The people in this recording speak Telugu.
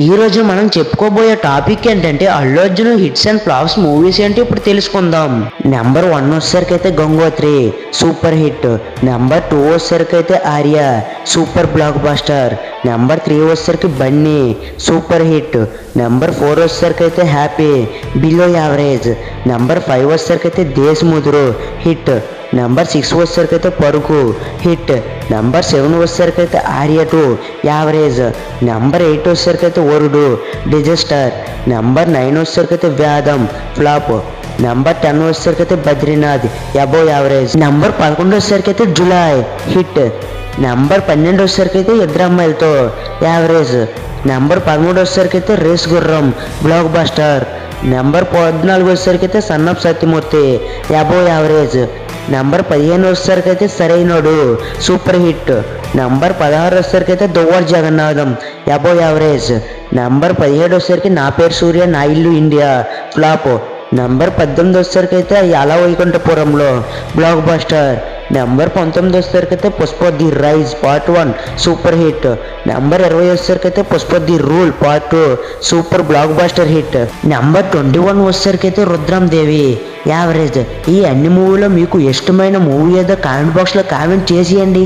ఈ రోజు మనం చెప్పుకోబోయే టాపిక్ ఏంటంటే Allu Arjun hits and flops movies ఏంటి ఇప్పుడు తెలుసుకుందాం. నెంబర్ 1 వచ్చేసరికి అయితే గంగోత్రి సూపర్ హిట్. నెంబర్ 2 వచ్చేసరికి అయితే Arya super block buster. Number 3 వచ్చేసరికి బన్నీ సూపర్ హిట్. నెంబర్ 4 వచ్చేసరికి అయితే హ్యాపీ బిలో యావరేజ్. నెంబర్ 5 వచ్చేసరికి అయితే దేశముదురు హిట్. నెంబర్ 6 వచ్చేసరికి అయితే పరుకు హిట్. నెంబర్ 7 వచ్చేసరికి అయితే ఆర్య 2 యావరేజ్. నెంబర్ 8 వచ్చేసరికి అయితే వరుడు డిజాస్టర్. నెంబర్ 9 వచ్చేసరికి అయితే వేదం ఫ్లాప్. నెంబర్ 10 వచ్చేసరికి అయితే బద్రీనాథ్ అబోవ్ యావరేజ్. నెంబర్ 11 వచ్చేసరికి అయితే జులై హిట్. నెంబర్ 12 వచ్చేసరికి అయితే ఇద్దరు అమ్మాయిలతో యావరేజ్. నెంబర్ 13 వచ్చేసరికి అయితే రేస్ గుర్రం బ్లాక్ బస్టర్. నెంబర్ 14 వచ్చేసరికి అయితే son of Satyamurthy above average. Number 15 వచ్చేసరికి అయితే సరైనోడు సూపర్ హిట్. నెంబర్ 16 వచ్చేసరికి అయితే Duvvada Jagannatham above average. Number 17 వచ్చేసరికి నా పేరు సూర్య నా ఇల్లు ఇండియా ఫ్లాప్. నెంబర్ 18 వచ్చేసరికి అయితే అలా వైకుంఠపురంలో బ్లాక్ బస్టర్. నెంబర్ 19 వచ్చేసరికి అయితే Pushpa the rise part 1 super hit. Number 20 వచ్చేసరికి అయితే Pushpa the rule part 2 super blockbuster hit. Number 21 వచ్చేసరికి అయితే రుద్రం దేవి యావరేజ్. ఈ అన్ని మూవీలో మీకు ఇష్టమైన మూవీ ఏదో కామెంట్ బాక్స్లో కామెంట్ చేసేయండి.